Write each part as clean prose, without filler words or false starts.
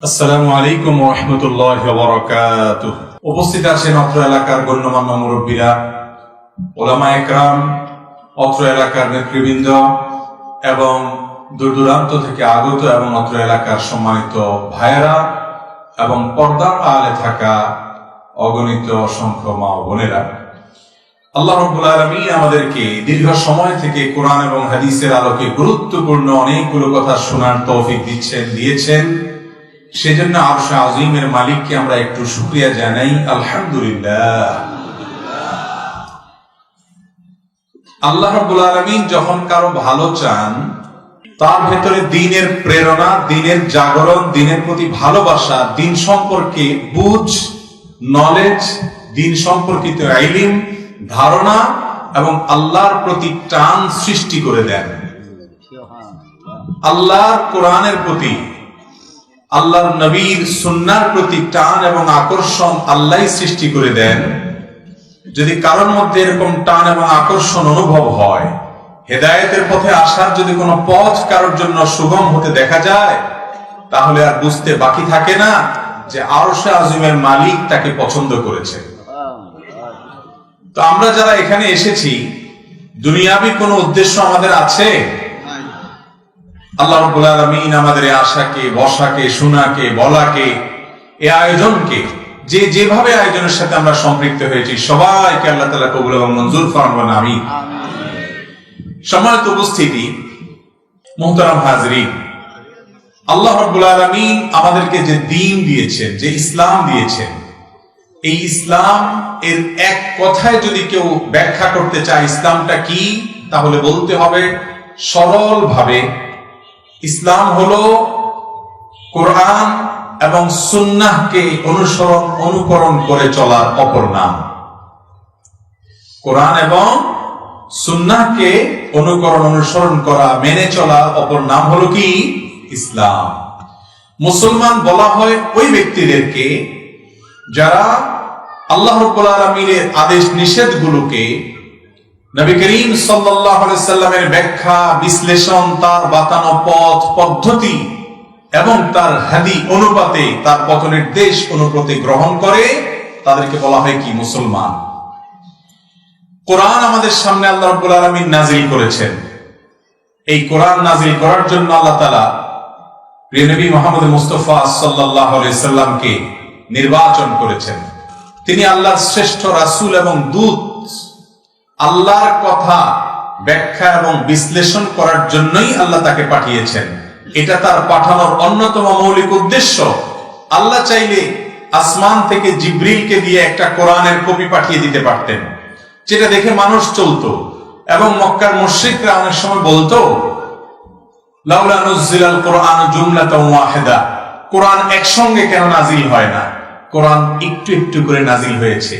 আসসালামু আলাইকুম ওয়া রাহমাতুল্লাহি ওয়া বারাকাতুহু। উপস্থিত আছেন অত্র এলাকার গণ্যমান্য মুরব্বীরা, ওলামায়ে কেরাম, অত্র এলাকার নেতৃবৃন্দ এবং দূর দূরান্ত থেকে আগত এবং অত্র এলাকার সম্মানিত ভাইয়েরা এবং পর্দার আড়ালে থাকা অগণিত অসংখ্য মা ও বোনেরা। আল্লাহ রাব্বুল আলামিন আমাদেরকে দীর্ঘ সময় থেকে কোরআন এবং হাদিসের আলোকে গুরুত্বপূর্ণ অনেকগুলো কথা শোনার তৌফিক দিয়েছেন। সেজন্য আরশে আযীমের মালিককে আমরা একটু শুকরিয়া জানাই, আলহামদুলিল্লাহ। আল্লাহ রাব্বুল আলামিন যখন কারো ভালো চান, তার ভেতরে দ্বীনের প্রেরণা, দ্বীনের জাগরণ, দ্বীনের প্রতি ভালোবাসা, দ্বীন সম্পর্কে বুঝ, নলেজ, দ্বীন সম্পর্কিত ইলম, ধারণা এবং আল্লাহর প্রতি টান সৃষ্টি করে দেন। আল্লাহর কোরআনের প্রতি, আল্লাহর নবীর সুন্নাহর প্রতি টান এবং আকর্ষণ আল্লাহই সৃষ্টি করে দেন। যদি কারোর মধ্যে এরকম টান এবং আকর্ষণ অনুভব হয়, হেদায়েতের পথে আসার যদি কোনো পথ কারোর জন্য সুগম হতে দেখা যায়, তাহলে আর বুঝতে বাকি থাকে না যে আরশে আযীমের মালিক তাকে পছন্দ করেছে। তো আমরা যারা এখানে এসেছি, দুনিয়াবি কোনো উদ্দেশ্য আমাদের আছে? আল্লাহ রাব্বুল আলামিন আমাদের এই আশাকে, বসাকে, শোনাকে, বলাকে, এই আয়োজনকে, যেভাবে আয়োজনের সাথে আমরা সম্পৃক্ত হয়েছি, সবাইকে আল্লাহ তাআলা কবুল এবং মঞ্জুর ফরমান, আমিন। সম্মানিত উপস্থিতি, মুহতারাম হাজরিন, আল্লাহ রাব্বুল আলামিন আমাদেরকে যে দ্বীন দিয়েছেন, যে ইসলাম দিয়েছেন, এই ইসলাম এর এক কথায় যদি কেউ ব্যাখ্যা করতে চায় ইসলামটা কি, তাহলে বলতে হবে সরল ভাবে, ইসলাম হলো কোরআন এবং সুন্নাহকে অনুকরণ করে চলার অপর নাম। কোরআন এবং সুন্নাহকে অনুসরণ করা, মেনে চলার অপর নাম হলো কি? ইসলাম। মুসলমান বলা হয় ওই ব্যক্তিদেরকে যারা আল্লাহ রাব্বুল আলামিনের আদেশ নিষেধগুলোকে নবী করিম সাল্লাল্লাহু আলাইহি সাল্লামের ব্যাখ্যা, বিশ্লেষণ, তার বাতানো পথ পদ্ধতি এবং তার হাদী অনুপাতে, তার পথ নির্দেশ অনুপাতে গ্রহণ করে, তাদেরকে বলা হয় কি? মুসলমান। কোরআন আমাদের সামনে আল্লাহ রাব্বুল আলামিন নাযিল করেছেন। এই কোরআন নাযিল করার জন্য আল্লাহ তাআলা প্রিয় নবী মুহাম্মদ মুস্তাফা সাল্লাল্লাহু আলাইহি সাল্লামকে নির্বাচন করেছেন। তিনি আল্লাহর শ্রেষ্ঠ রাসূল এবং দূত। আল্লাহর কথা ব্যাখ্যা এবং বিশ্লেষণ করার জন্যই আল্লাহ তাকে পাঠিয়েছেন। এটা তার পাঠানোর অন্যতম মৌলিক উদ্দেশ্য। আল্লাহ চাইলে আসমান থেকে জিবরিলকে দিয়ে একটা কোরআনের কপি পাঠিয়ে দিতে পারতেন, যেটা দেখে মানুষ চলতো, এবং মক্কার মুশরিকরা অনেক সময় বলতো, লাউলা নুজিলাল কুরআন জুমলাতান ওয়াহিদা, কোরআন একসঙ্গে কেন নাজিল হয় না? কোরআন একটু একটু করে নাজিল হয়েছে।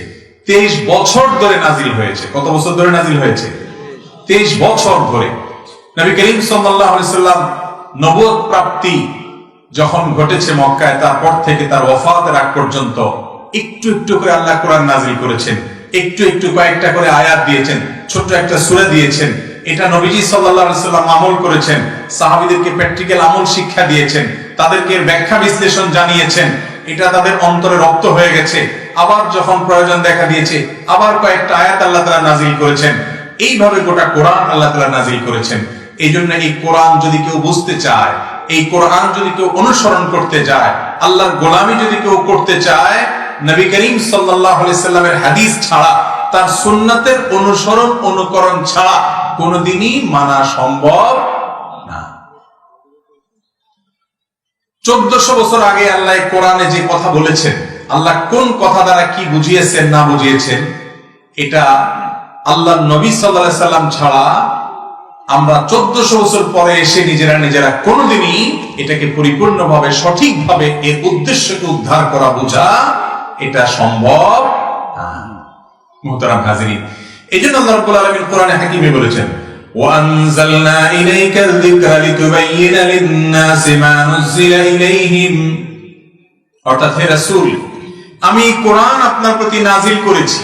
23 বছর ধরে নাজিল হয়েছে। কত বছর ধরে নাজিল হয়েছে? 23 বছর ধরে। নবী করিম সাল্লাল্লাহু আলাইহি সাল্লাম নবুয়ত প্রাপ্তি যখন ঘটেছে মক্কায়, তারপর থেকে তার ওয়াফাতের আগ পর্যন্ত একটু একটু করে আল্লাহ কোরআন নাজিল করেছেন। একটু একটু কয়েকটা করে আয়াত দিয়েছেন, ছোট্ট একটা সূরা দিয়েছেন। এটা নবীজি সাল্লাল্লাহু আলাইহি সাল্লাম আমল করেছেন, সাহাবীদেরকে প্র্যাকটিক্যাল আমল শিক্ষা দিয়েছেন, তাদেরকে ব্যাখ্যা বিশ্লেষণ জানিয়েছেন। এটা তাদের অন্তরে রপ্ত হয়ে গেছে। আবার যখন প্রয়োজন দেখা দিয়েছে, আবার কয়েকটা আয়াত আল্লাহ তাআলা নাজিল করেছেন। এইভাবে গোটা কোরআন আল্লাহ তাআলা নাজিল করেছেন। এই জন্য এই কোরআন যদি কেউ বুঝতে চায়, এই কোরআন যদি কেউ অনুসরণ করতে যায়, আল্লাহর গোলামি যদি কেউ করতে চায়, নবী করিম সাল্লাল্লাহু আলাইহি সাল্লামের হাদিস ছাড়া, তার সুন্নাতের অনুকরণ ছাড়া কোনোদিনই মানা সম্ভব না। 1400 বছর আগে আল্লাহ কোরআনে যে কথা বলেছেন, আল্লাহ কোন কথা দ্বারা কি বুঝিয়েছেন না বুঝিয়েছেন, এটা আল্লাহর নবী সাল্লাল্লাহু আলাইহি সাল্লাম ছাড়া আমরা 1400 বছর পরে এসে নিজেরা কোনোদিনই এটাকে পরিপূর্ণভাবে, সঠিকভাবে এর উদ্দেশ্যকে উদ্ধার করা, বোঝা এটা সম্ভব না। মুহতারাম হাজিরিন, এইজন্য আল্লাহ রাব্বুল আলামিন কোরআনে হাকিমে বলেছেন, وَأَنزَلْنَا إِلَيْكَ الذِّكْرَ لِتُبَيِّنَ لِلنَّاسِ مَا نُزِّلَ إِلَيْهِمْ। অর্থাৎ হে রাসূল, আমি কোরআন আপনার প্রতি নাজিল করেছি।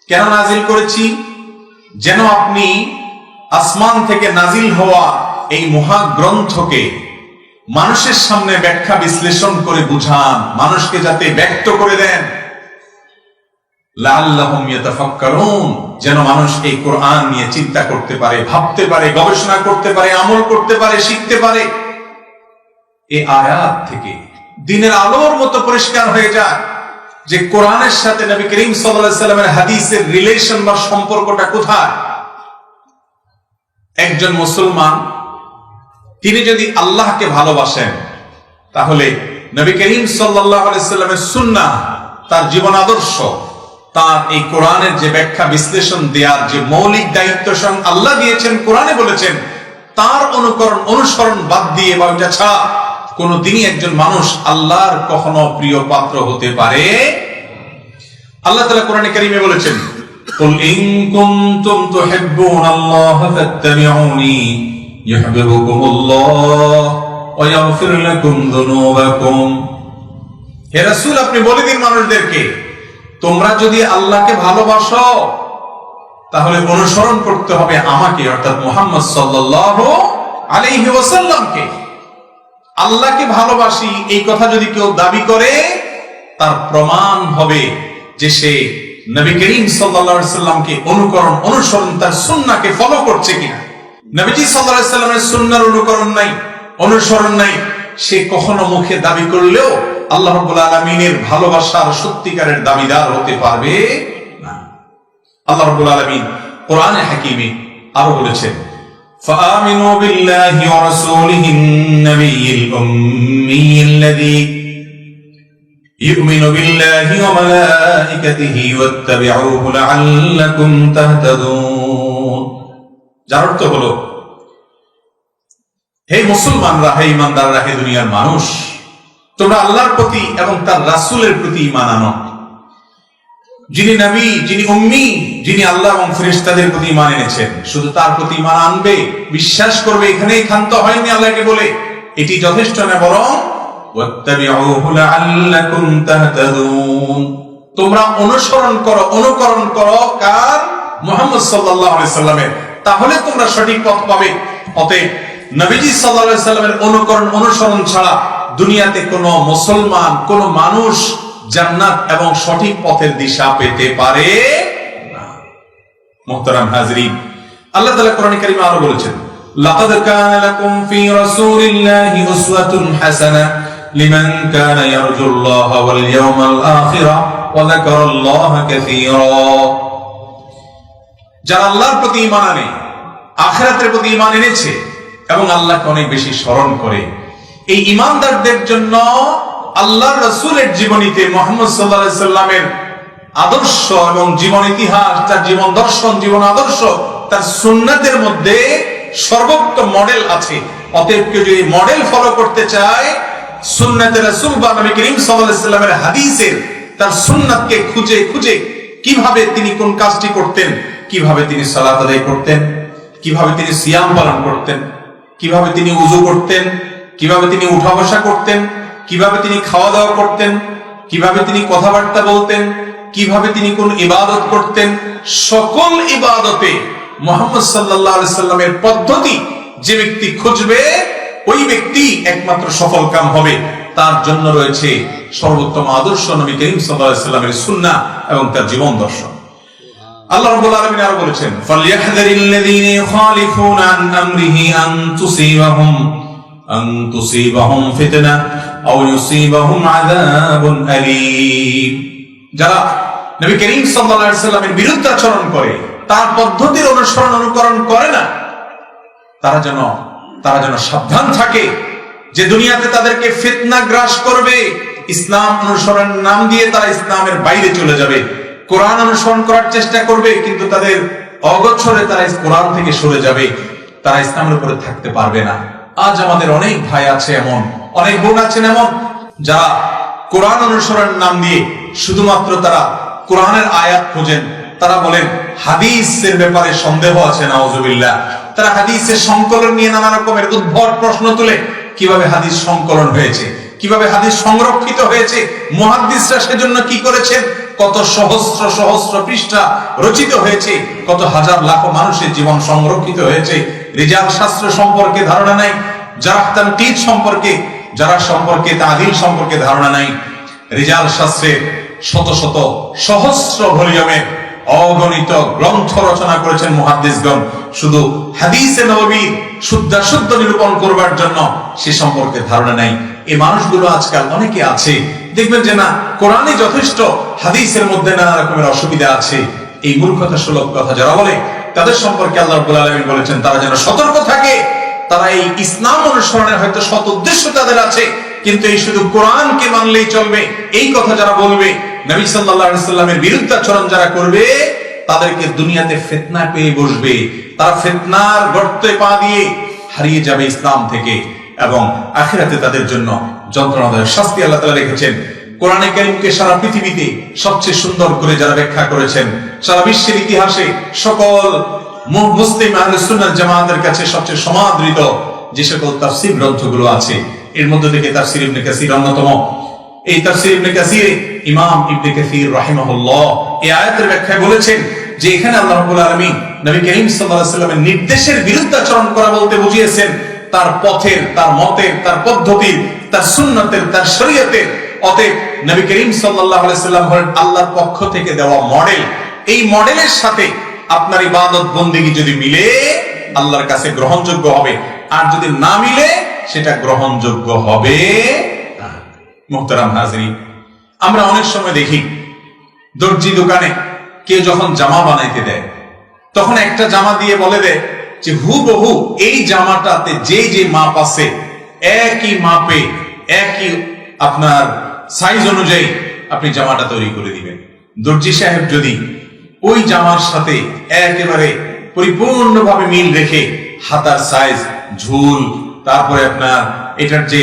কেন নাজিল করেছি? যেন আপনি আসমান থেকে নাজিল হওয়া এই মহাগ্রন্থকে মানুষের সামনে ব্যাখ্যা বিশ্লেষণ করে বুঝান, মানুষকে যাতে ব্যক্ত করে দেন, লাআল্লাহুম ইয়াতাফাক্কারুন, যেন মানুষ এই কোরআন নিয়ে চিন্তা করতে পারে, ভাবতে পারে, গবেষণা করতে পারে, আমল করতে পারে, শিখতে পারে। এই আয়াত থেকে দিনের আলোর মতো পরিষ্কার হয়ে যায় যে কোরআনের সাথে নবী করিম সাল্লাল্লাহু আলাইহি সাল্লামের হাদিসের রিলেশন বা সম্পর্কটা কোথায়। একজন মুসলমান তিনি যদি আল্লাহকে ভালোবাসেন, তাহলে নবী করিম সাল্লাল্লাহু আলাইহি সাল্লামের সুন্নাহ, তার জীবন আদর্শ, তার এই কোরআনের যে ব্যাখ্যা বিশ্লেষণ দেওয়ার যে মৌলিক দায়িত্ব স্বয়ং আল্লাহ দিয়েছেন, কোরআনে বলেছেন, তার অনুসরণ বাদ দিয়ে বা ওইটা ছাড়া কোনদিনই একজন মানুষ আল্লাহর কখনো প্রিয় পাত্র হতে পারে। আল্লাহ তাআলা কোরআনে কারীমে বলেছেন, কুল ইন কুনতুম তুহিব্বুনাল্লাহা ফাত্তাবিউনি ইউহিব্বুকুমুল্লাহ ওয়া ইয়াগফির লাকুম যুনুবাকুম। হে রাসূল, আপনি বলে দিন মানুষদেরকে, তোমরা যদি আল্লাহকে ভালোবাসো তাহলে অনুসরণ করতে হবে আমাকে, অর্থাৎ মুহাম্মদ সাল্লাল্লাহু আলাইহি ওয়াসাল্লামকে। আল্লাহকে ভালোবাসি এই কথা যদি কেউ দাবি করে, তার প্রমাণ হবে যে সে নবী করিম সাল্লাল্লাহু আলাইহি সাল্লামকে অনুসরণ, তার সুন্নাহকে ফলো করছে কিনা। নবীজি সাল্লাল্লাহু আলাইহি সাল্লামের সুন্নাহর অনুসরণ নাই, সে কখনো মুখে দাবি করলেও আল্লাহ রাব্বুল আলামিনের ভালোবাসার সত্যিকারের দাবিদার হতে পারবে না। আল্লাহ রাব্বুল আলামিন কোরআনে হাকিমে আরো বলেছেন, فآمنوا بالله ورسوله النبي الأمي الذي يؤمن بالله وملائكته واتبعوه لعلكم تهتدون। যার অর্থ হলো, হে মুসলমানরা, হে ঈমানদাররা, হে দুনিয়ার মানুষ, তোমরা আল্লাহর প্রতি এবং তার রাসূলের প্রতি ঈমান আনো। যিনি নবী, যিনি উম্মি, যিনি আল্লাহ এবং ফেরেশতাদের প্রতি ঈমান এনেছেন, শুধু তার প্রতি ঈমান আনবে, বিশ্বাস করবে, এখানেই ক্ষান্ত হয়নি আল্লাহকে বলে, এটি যথেষ্ট না, বরং ওয়াত্তাবিউহু লাআল্লাকুম তাহতাদুন, তোমরা অনুকরণ করো কার? মুহাম্মদ সাল্লাল্লাহু আলাইহি সাল্লামের, তাহলে তোমরা সঠিক পথ পাবে। অতএব নবীজি সাল্লাল্লাহু আলাইহি সাল্লামের অনুসরণ ছাড়া দুনিয়াতে কোনো মুসলমান, কোনো মানুষ জান্নাত এবং সঠিক পথের দিশা পেতে পারে না। মুহতারাম হাজরিন, আল্লাহ তাআলা কোরআনে কারীমে আরো বলেছেন, লাকাদ কানা লাকুম ফি রাসূলিল্লাহি উসওয়াতুন হাসানাহ লিমান কানা ইয়ারজুল্লাহা ওয়াল ইয়াওমাল আখিরা ওয়া যাকারাল্লাহা কাসীরা। যারা আল্লাহর প্রতি ঈমান আনে, আখিরাতের প্রতি ঈমান এনেছে এবং আল্লাহকে অনেক বেশি স্মরণ করে, এই ঈমানদারদের জন্য আল্লাহর রাসূলের জীবনীতে মুহাম্মদ সাল্লাল্লাহু আলাইহি সাল্লামের আদর্শ এবং জীবন ইতিহাস, তার জীবন দর্শন, জীবন আদর্শ, তার সুন্নাতের মধ্যে সর্বোত্তম মডেল আছে। অতএব কেউ যদি মডেল ফলো করতে চায়, সুন্নাতে রাসূল বা নবী করিম সাল্লাল্লাহু আলাইহি সাল্লামের হাদিসের তার সুন্নাতকে খুঁজে খুঁজে কিভাবে তিনি কোন কাজটি করতেন, কিভাবে তিনি সালাত আদায় করতেন, কিভাবে তিনি সিয়াম পালন করতেন, কিভাবে তিনি ওযু করতেন, কিভাবে তিনি উঠা বসা করতেন, কিভাবে তিনি খাওয়া দাওয়া করতেন, কিভাবে তিনি কথাবার্তা বলতেন, কিভাবে তিনি কোন ইবাদত করতেন, সকল ইবাদতে মুহাম্মদ সাল্লাল্লাহু আলাইহি সাল্লামের পদ্ধতি যে ব্যক্তি খুঁজবে, ওই ব্যক্তি একমাত্র সফলকাম হবে। তার জন্য রয়েছে সর্বোত্তম আদর্শ নবী করিম সাল্লাল্লাহু আলাইহি সাল্লামের সুন্নাহ এবং তার জীবন দর্শন। আল্লাহ রাব্বুল আলামিন আরো বলেছেন, ফালইয়াহযারিল্লাযীনা ইউখালিফুনা আন আমরিহি আন তুসিবাহুম ফিতনা আও ইউসিবাহুম আযাবুন আলীম। যারা নবী করিম সাল্লাল্লাহু আলাইহি সাল্লামের বিরুদ্ধাচরণ করে, তার পদ্ধতির অনুকরণ করে না, তারা যেন সাবধান থাকে যে দুনিয়াতে তাদেরকে ফিতনা গ্রাস করবে। ইসলাম অনুসরণের নাম দিয়ে তারা ইসলামের বাইরে চলে যাবে, কোরআন অনুসরণ করার চেষ্টা করবে, কিন্তু তাদের অগোচরে তারা কোরআন থেকে সরে যাবে, তারা ইসলামের উপরে থাকতে পারবে না। আজ আমাদের অনেক ভাই আছে এমন, অনেক বোন আছেন এমন, যারা কোরআন অনুসরণের নাম দিয়ে শুধুমাত্র তারা কোরআনের আয়াত খোঁজেন। তারা বলেন হাদিসের ব্যাপারে সন্দেহ আছে, নাউজুবিল্লাহ। তারা হাদিসের সংকলন নিয়ে নানা রকমের উদ্ভট প্রশ্ন তুলে, কিভাবে হাদিস সংকলন হয়েছে, কিভাবে হাদিস সংরক্ষিত হয়েছে, মুহাদ্দিসরা সেজন্য কি করেছেন, কত সহস্র সহস্র পৃষ্ঠা রচিত হয়েছে, কত হাজার লাখ মানুষের জীবন সংরক্ষিত হয়েছে। রিজাল শাস্ত্র সম্পর্কে ধারণা নাই, যারা তানকিদ সম্পর্কে, যারা সম্পর্কে তাদিল সম্পর্কে ধারণা নাই, রিজাল শাস্ত্রের শত শত সহস্র ভলিউমে অগণিত গ্রন্থ রচনা করেছেন মুহাদ্দিসগণ, শুধু হাদিসে নববী শুদ্ধ নিরূপণ করবার জন্য সে সম্পর্কে ধারণা নাই। এই মানুষগুলো আজকাল অনেকে আছে, দেখবেন যে না কোরআনে যথেষ্ট, হাদিসের মধ্যে নানা রকমের অসুবিধা আছে। এই মূর্খতা সুলভ কথা যারা বলে, তাদের সম্পর্কে আল্লাহ রাব্বুল আলামিন বলেছেন তারা যেন সতর্ক থাকে। তারা এই ইসলাম অনুসরণের হয়তো সৎ উদ্দেশ্য তাদের আছে, কিন্তু এই শুধু কোরআনকে মানলেই চলবে এই কথা যারা বলবে, নবী সাল্লাল্লাহু আলাইহি সাল্লামের বিরুদ্ধাচরণ যারা করবে, তাদেরকে দুনিয়াতে ফিতনা পেয়ে বসবে। তারা ফিতনার গর্তে পা দিয়ে হারিয়ে যাবে ইসলাম থেকে, এবং আখিরাতে তাদের জন্য যন্ত্রণাদায়ক শাস্তি আল্লাহ তাআলা রেখেছেন। কোরআনে কারীমকে সারা পৃথিবীতে সবচেয়ে সুন্দর করে যারা ব্যাখ্যা করেছেন, সারা বিশ্বের ইতিহাসে সকল মুসলিম আহলে সুন্নাত জামাতের কাছে সবচেয়ে সমাদৃত যে সকল তাফসীর গ্রন্থগুলো আছে, এর মধ্যে থেকে তাফসীর ইবনে কাসীর অন্যতম। এই তাফসীর ইবনে কাসীর ইমাম ইবনে কাসীর রাহিমাহুল্লাহ এই আয়াতের ব্যাখ্যায় বলেছেন যে এখানে আল্লাহ রাব্বুল আলামিন নবী করিম সাল্লাল্লাহু আলাইহি ওয়াসাল্লামের নির্দেশের বিরুদ্ধাচরণ করা বলতে বুঝিয়েছেন তার পথের, তার মতের, তার পদ্ধতির, তার সুন্নতের, তার শরীয়তের। অতএব নবী করিম সাল্লাল্লাহু আলাইহি ওয়াসাল্লাম হলেন আল্লাহর পক্ষ থেকে দেওয়া মডেল। এই মডেলের সাথে আপনার ইবাদত বন্দেগী যদি মিলে, আল্লাহর কাছে গ্রহণযোগ্য হবে, আর যদি না মিলে সেটা গ্রহণযোগ্য হবে না। মুহতারাম হাজরিন, আমরা অনেক সময় দেখি দর্জি দোকানে কেউ যখন জামা বানাইতে দেয়, তখন একটা জামা দিয়ে বলে দেয় যে হুবহু এই জামাটাতে যে যে মাপ আছে, একই মাপে একই আপনার সাইজ অনুযায়ী আপনি জামাটা তৈরি করে দিবেন। দর্জি সাহেব যদি ওই জামার সাথে একেবারে পরিপূর্ণভাবে মিল রেখে হাতার সাইজ, ঝুল, তারপরে আপনার এটার যে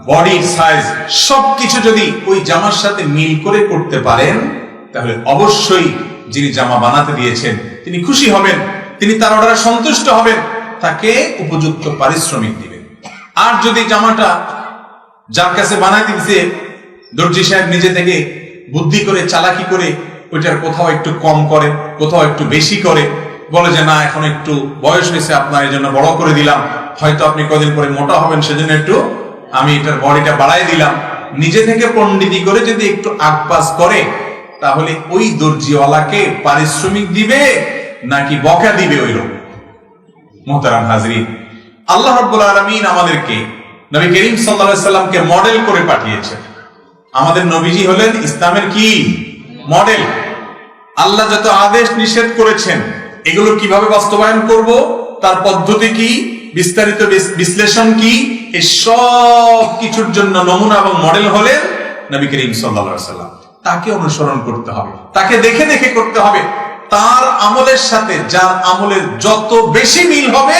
বডির সাইজ, সবকিছু যদি ওই জামার সাথে মিল করে করতে পারেন, তাহলে অবশ্যই যিনি জামা বানাতে দিয়েছেন তিনি খুশি হবেন, তিনি তার অর্ডারে সন্তুষ্ট হবেন, তাকে উপযুক্ত পারিশ্রমিক দিবেন। আর যদি জামাটা যার কাছে বানাই দিচ্ছে দর্জি সাহেব নিজে থেকে বুদ্ধি করে, চালাকি করে ওইটার কোথাও একটু কম করে, কোথাও একটু বেশি করে, বলে যে না এখন একটু বয়স হয়েছে আপনার, এই জন্য বড় করে দিলাম, হয়তো আপনি কদিন পরে মোটা হবেন সেজন্য একটু আমি এটার বডিটা বাড়াই দিলাম, নিজে থেকে পণ্ডিতি করে যদি একটু আগপাস করে, তাহলে ওই দর্জিওয়ালাকে পারিশ্রমিক দিবে নাকি বকা দিবে ওই লোক? মুহতারাম হাজরিন, আল্লাহ রাব্বুল আলামিন আমাদেরকে নবী করিম সাল্লাল্লাহু আলাইহি সাল্লামকে মডেল করে পাঠিয়েছেন। আমাদের নবীজি হলেন ইসলামের কি মডেল। আল্লাহ যত আদেশ নিষেধ করেছেন এগুলো কিভাবে বাস্তবায়ন করব, তার পদ্ধতি কি, বিস্তারিত বিশ্লেষণ কি, এই সব কিছুর জন্য নমুনা এবং মডেল হলেন নবী করিম সাল্লাল্লাহু আলাইহি সাল্লাম। তাকে অনুসরণ করতে হবে, তাকে দেখে দেখে করতে হবে। তার আমলের সাথে যার আমলের যত বেশি মিল হবে,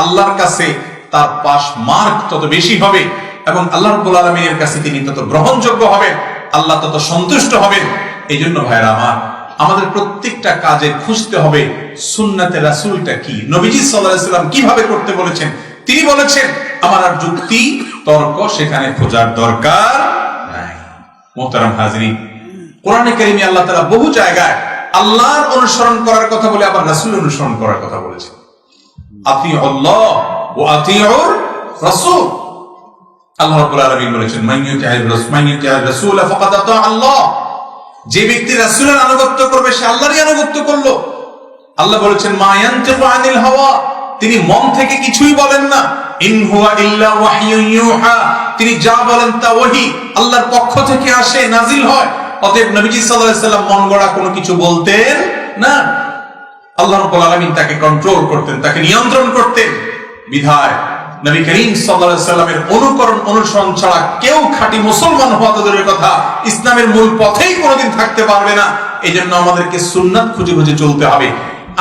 আল্লাহর কাছে তার পাস মার্ক তত বেশি হবে, এবং আল্লাহ রাব্বুল আলামিনের কাছে তিনি তত গ্রহণযোগ্য হবেন, আল্লাহ তত সন্তুষ্ট হবেন। এই জন্য ভাইরা আমার, আমাদের প্রত্যেকটা কাজে খুঁজতে হবে সুন্নাতে রাসূলটা কি, নবীজি সাল্লাল্লাহু আলাইহি ওয়াসাল্লাম কিভাবে করতে বলেছেন। তিনি বলেছেন আমার আর যুক্তি তর্ক সেখানে খোঁজার দরকার নাই। মুহতারাম হাজরিন, কোরআনে কারীমে আল্লাহ তাআলা বহু জায়গায় আল্লাহর অনুসরণ করার কথা বলে আবার রাসূল অনুসরণ করার কথা বলেছেন। আতিউল্লাহ ওয়া আতিউর রাসূল। আল্লাহ রাব্বুল আলামিন বলেছেন মান ইউতি'আর রাসূল ফাকাদ আতা আল্লাহ। যে ব্যক্তি রাসূলের আনুগত্য করবে সে আল্লাহরই আনুগত্য করলো। আল্লাহ বলেছেন মা ইয়ানতিকু আনিল হাওয়া, তিনি মন থেকে কিছুই বলেন না। ইন হুয়া ইল্লা ওয়াহয়ুন ইউহা, তিনি যা বলেন তা ওহী, আল্লাহর পক্ষ থেকে আসে, নাজিল হয়। অতএব নবীজি সাল্লাল্লাহু আলাইহি ওয়াসাল্লাম মন গড়া কোনো কিছু বলতেন না। আল্লাহ রাব্বুল আলামিন তাকে কন্ট্রোল করতেন, তাকে নিয়ন্ত্রণ করতেন। বিধায় নবী করিম সাল্লাল্লাহু আলাইহি ওয়াসাল্লামের অনুকরণ অনুসরণ ছাড়া কেউ খাঁটি মুসলমান হওয়া তো দূরের কথা, ইসলামের মূল পথেই কোনোদিন থাকতে পারবে না। এই জন্য আমাদেরকে সুন্নাত খুঁজে খুঁজে চলতে হবে।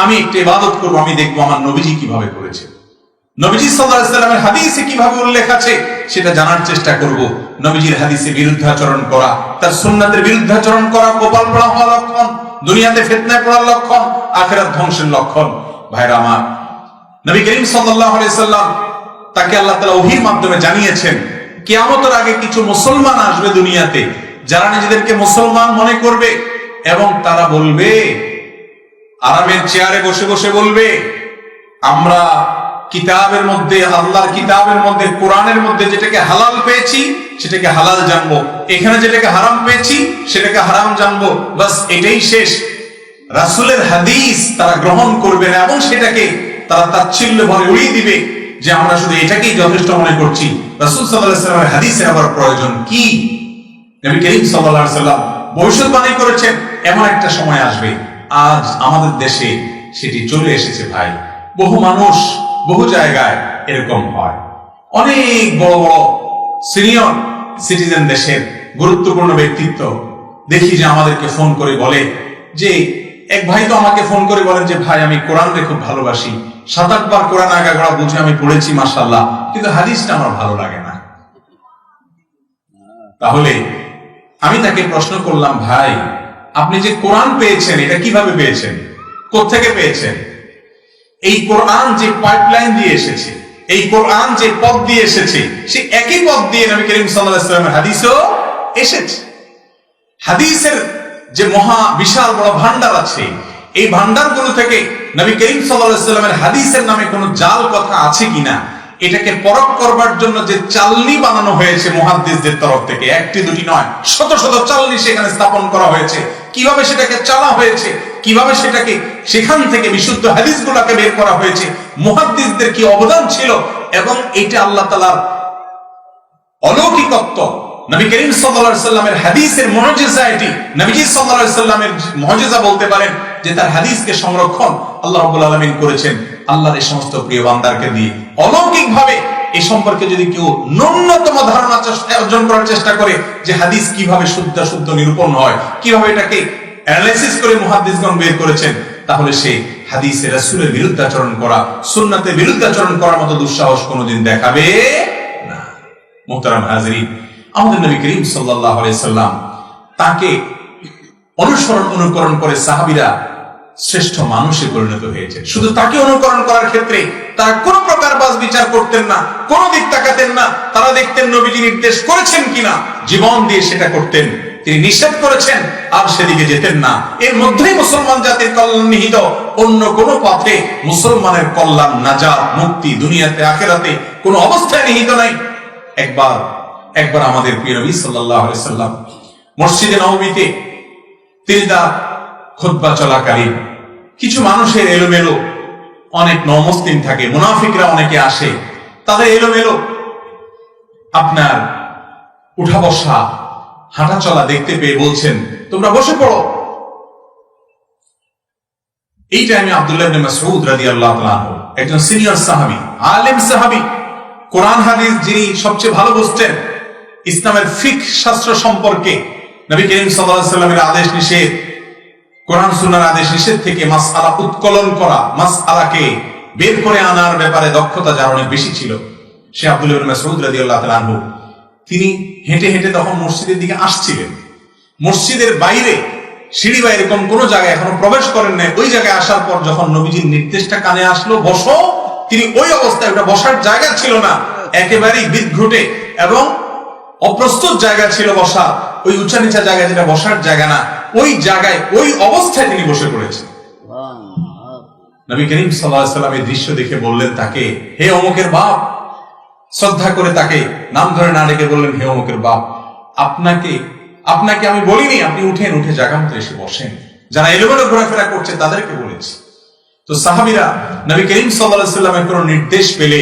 আমি একটা ইবাদত করবো, আমি দেখবো আমার নবীজি কিভাবে করেছে, নবীজি সাল্লাল্লাহু আলাইহি ওয়াসাল্লামের হাদিসে কিভাবে উল্লেখ আছে সেটা জানার চেষ্টা করব। নবীজির হাদিসে বিরুদ্ধাচরণ করা, তার সুন্নাতের বিরুদ্ধাচরণ করা কপাল পোড়া হওয়ার লক্ষণ, দুনিয়াতে ফিতনায় পড়ার লক্ষণ, আখিরাত ধ্বংসের লক্ষণ। ভাইরা আমার, নবী করিম সাল্লাল্লাহু আলাইহি ওয়াসাল্লাম তাকে আল্লাহ তাআলা ওহীর মাধ্যমে জানিয়েছেন কিয়ামতের আগে কিছু মুসলমান আসবে দুনিয়াতে, যারা নিজেদেরকে মুসলমান মনে করবে এবং তারা বলবে, আরামের চেয়ারে বসে বসে বলবে আমরা কিতাবের মধ্যে, আল্লাহর কিতাবের মধ্যে, কোরআনের মধ্যে যেটাকে হালাল পেয়েছি সেটাকে হালাল জানবো, এখানে যেটাকে হারাম পেয়েছি সেটাকে হারাম জানবো, বাস এটাই শেষ। রাসূলের হাদিস তারা গ্রহণ করবে না এবং সেটাকে তারা তাচ্ছিল্য ভরে উড়িয়ে দিবে যে আমরা শুধু এটাকেই যথেষ্ট মনে করছি। রাসূল সাল্লাল্লাহু আলাইহি ওয়াসাল্লামের হাদিসের আবার প্রয়োজন কি? নবী করিম সাল্লাল্লাহু আলাইহি ওয়াসাল্লাম ভবিষ্যৎবাণী করেছেন এমন একটা সময় আসবে, আজ আমাদের দেশে সেটি চলে এসেছে ভাই। বহু মানুষ বহু জায়গায় এরকম হয়। অনেক বড় বড় সিনিয়র সিটিজেন, দেশের গুরুত্বপূর্ণ ব্যক্তিত্ব দেখি যে আমাদেরকে ফোন করে বলে যে, এক ভাই তো আমাকে ফোন করে বলেন যে ভাই আমি কোরআনকে খুব ভালোবাসি, 7-8 বার কোরআন আগাগোড়া বুঝে আমি পড়েছি মাশাআল্লাহ, কিন্তু হাদিসটা আমার ভালো লাগে না। তাহলে আমি তাকে প্রশ্ন করলাম, ভাই আপনি যে কোরআন পেয়েছেন এটা কিভাবে পেয়েছেন, কোত্থেকে পেয়েছেন? এই কোরআন যে পাইপলাইন দিয়ে এসেছে, এই কোরআন যে পথ দিয়ে এসেছে, সে একই পথ দিয়ে নবী করিম সাল্লাল্লাহু আলাইহি ওয়াসাল্লামের হাদিসও এসেছে। হাদিসের যে মহা বিশাল বড় ভান্ডার আছে, এই ভান্ডারগুলো থেকে নবী করিম সাল্লাল্লাহু আলাইহি ওয়াসাল্লামের হাদিসের নামে কোনো জাল কথা আছে কিনা এটাকে পরখ করবার জন্য যে চালনি বানানো হয়েছে মুহাদ্দিসদের তরফ থেকে, একটি দুটি নয়, শত শত চালনি সেখানে স্থাপন করা হয়েছে। কিভাবে সেটাকে চালা হয়েছে, কিভাবে সেটাকে সেখান থেকে বিশুদ্ধ হাদিসগুলোকে বের করা হয়েছে, মুহাদ্দিসদের কি অবদান ছিল, এবং এটা আল্লাহ তাআলার অলৌকিকত্ব। নবী করিম সাল্লাল্লাহু আলাইহি ওয়াসাল্লামের হাদিসের মুজিজা, এটি নবীজি সাল্লাল্লাহু আলাইহি ওয়াসাল্লামের মুজিজা বলতে পারেন যে তার হাদিসকে সংরক্ষণ আল্লাহ রাব্বুল আলামিন করেছেন আল্লাহর এই সমস্ত প্রিয় বান্দাকে দিয়ে। অলৌকিকভাবে এই সম্পর্কে যদি কেউ ন্যূনতম ধারণা অর্জন করার চেষ্টা করে যে হাদিস কিভাবে শুদ্ধ নিরূপণ হয়, কিভাবে এটাকে অ্যানালাইসিস করে মুহাদ্দিসগণ বের করেছেন, তাহলে সে হাদিসে রাসূলের বিরুদ্ধাচরণ করা, সুন্নাতের বিরুদ্ধাচরণ করার মতো দুঃসাহস কোনোদিন দেখাবে না। মুহতারাম হাজিরিন, আমাদের নবী করিম সাল্লাল্লাহু আলাইহি সাল্লাম তাকে অনুকরণ করে সাহাবীরা শ্রেষ্ঠ মানুষে পরিণত হয়েছে। শুধু তাকে অনুকরণ করার ক্ষেত্রে তারা কোন প্রকার বাজ বিচার করতেন না, কোন দিক তাকাতেন না। তারা দেখতেন নবীজি নির্দেশ করেছেন কিনা, জীবন দিয়ে সেটা করতেন। তিনি নিষেধ করেছেন আর সেদিকে যেতেন না। এর মধ্যেই মুসলমান জাতির কল্যাণ নিহিত, অন্য কোন পথে মুসলমানের কল্যাণ, নাজাত, মুক্তি দুনিয়াতে আখিরাতে কোন অবস্থায় নিহিত নাই। একবার আমাদের প্রিয় নবী সাল্লাল্লাহু আলাইহি সাল্লাম মসজিদে নববীতে তিনি তার খুতবা চলাকালীন কিছু মানুষের এলোমেলো, অনেক নমুসলিম থাকে, মুনাফিকরা অনেকে আসে, তাদের এলোমেলো আপনার উঠা বসা, হাঁটা চলা দেখতে পেয়ে বলছেন, তোমরা বসে পড়ো। এই টাইমে আব্দুল্লাহ ইবনে মাসউদ রাদিয়াল্লাহু তাআলা আনহু, একজন সিনিয়র সাহাবী, আলেম সাহাবী, কোরআন হাদিস যিনি সবচেয়ে ভালো বুঝতেন, ইসলামের ফিকহ শাস্ত্র সম্পর্কে নবী করিম সাল্লাল্লাহু আলাইহি ওয়াসাল্লামের আদেশ নিষেধ, কোরআন সুন্নাহর আদেশ নিষেধ থেকে মাসআলা উত্তোলন করা, মাসআলাকে বের করে আনার ব্যাপারে দক্ষতা যার অনেক বেশি ছিল, সে আব্দুল্লাহ ইবনে মাসউদ রাদিয়াল্লাহু তাআলা আনহু তিনি হেঁটে হেঁটে তখন মসজিদের দিকে আসছিলেন। মসজিদের বাইরে সিঁড়ি বা এরকম কোন জায়গায় এখনো প্রবেশ করেন নাই। ওই জায়গায় আসার পর যখন নবীজির নির্দেশটা কানে আসলো, বসো, তিনি ওই অবস্থায়, ওটা বসার জায়গা ছিল না, একেবারেই বিদঘুটে এবং অপ্রস্তুত জায়গা ছিল বসা, ওই উঁচা নিচা জায়গা যেটা বসার জায়গা না, ওই জায়গায় ওই অবস্থায় তিনি বসে পড়েছেন। নবী করিম সাল্লাল্লাহু আলাইহি ওয়াসাল্লাম এই দৃশ্য দেখে বললেন তাকে, হে অমুকের বাপ। শ্রদ্ধা করে তাকে নাম ধরে না ডেকে বললেন, হে অমুকের বাপ, আপনাকে আমি বলিনি আপনি উঠেন, উঠে জায়গা মতো এসে বসেন। যারা এলোমেলো ঘোরাফেরা করছে তাদেরকে বলেছি। তো সাহাবীরা নবী করিম সাল্লাল্লাহু আলাইহি ওয়াসাল্লামের কোন নির্দেশ পেলে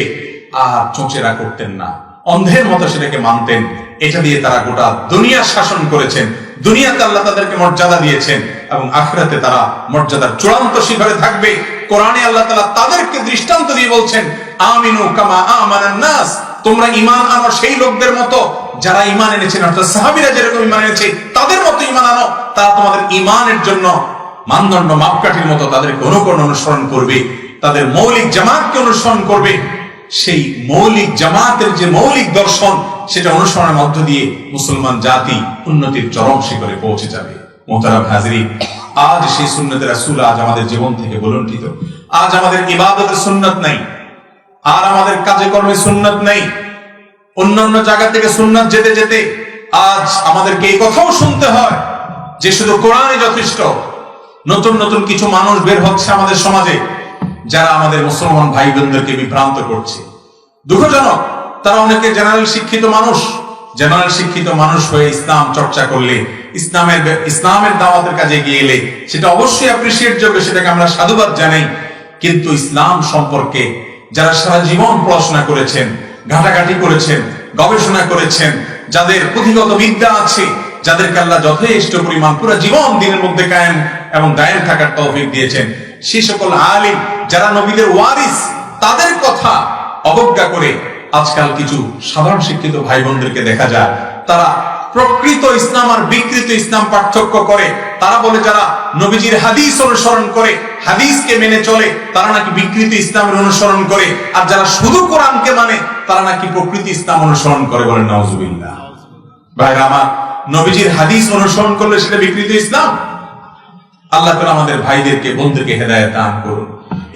আর চোঁচেরা করতেন না, অন্ধের মতো সেটাকে মানতেন। এটা দিয়ে তারা গোটা দুনিয়া শাসন করেছেন। দুনিয়াতে আল্লাহ তাদেরকে মর্যাদা দিয়েছেন এবং আখিরাতে তারা মর্যাদার চূড়ান্ত শিখরে থাকবে। কোরআনে আল্লাহ তাআলা তাদেরকে দৃষ্টান্ত দিয়ে বলছেন, আমিনু কামা আমানান নাস, তোমরা ঈমান আনো সেই লোকদের মতো যারা ঈমান এনেছেন, অর্থাৎ সাহাবীরা যেরকম ঈমান এনেছে তাদের মতো ঈমান আনো। তারা তোমাদের ঈমানের জন্য মানদণ্ড, মাপকাঠির মতো তাদেরকে অনুসরণ করবে, তাদের মৌলিক জামাতকে অনুসরণ করবে। সেই মৌলিক জামাতের যে মৌলিক দর্শন, সেটা অনুসরণের মধ্য দিয়ে মুসলমান জাতি উন্নতির চরম শিখরে পৌঁছে যাবে। মুহতারাম হাজিরিন, আজ সেই সুন্নতে রাসূল আজ আমাদের জীবন থেকে বলুণ্ঠিত। আজ আমাদের ইবাদতের সুন্নত নাই, আর আমাদের কাজে কর্মে সুন্নত নাই। অন্যান্য জায়গা থেকে সুন্নত যেতে যেতে আজ আমাদেরকে এই কথাও শুনতে হয় যে শুধু কোরআনই যথেষ্ট। নতুন নতুন কিছু মানুষ বের হচ্ছে আমাদের সমাজে যারা আমাদের মুসলমান ভাই বোনদেরকে বিভ্রান্ত করছে। দুঃখজনক, তারা অনেকে জেনারেল শিক্ষিত মানুষ হয়ে ইসলাম চর্চা করলে, ইসলামের দাওয়াতের কাজে গিয়ে এলে সেটা অবশ্যই অ্যাপ্রিসিয়েট যোগ্য, সেটাকে আমরা সাধুবাদ জানাই। কিন্তু ইসলাম সম্পর্কে যারা সারা জীবন পড়াশোনা করেছেন, ঘাটাঘাটি করেছেন, গবেষণা করেছেন, যাদের পুঁথিগত বিদ্যা আছে, যাদেরকে আল্লাহ যথেষ্ট পরিমাণ পুরো জীবন দিনের মধ্যে কায়েম এবং দায়েম থাকার তৌফিক দিয়েছেন, সেই সকল আলিম যারা নবীদের ওয়ারিস, তাদের কথা অবজ্ঞা করে আজকাল কিছু সাধারণ শিক্ষিত ভাই বোনদেরকে দেখা যায় তারা প্রকৃত ইসলাম আর বিকৃত ইসলাম পার্থক্য করে। তারা বলে যারা নবীজির হাদিস অনুসরণ করে, হাদিসকে মেনে চলে, তারা নাকি বিকৃত ইসলামের অনুসরণ করে, আর যারা শুধু কোরআনকে মানে তারা নাকি প্রকৃত ইসলাম অনুসরণ করে। বলেন নাউজুবিল্লাহ। ভাইরা আমার, নবীজির হাদিস অনুসরণ করলে সেটা বিকৃত ইসলাম? আল্লাহ তাআলা আমাদের ভাইদেরকে বোনদেরকে হেদায়েত দান করুন।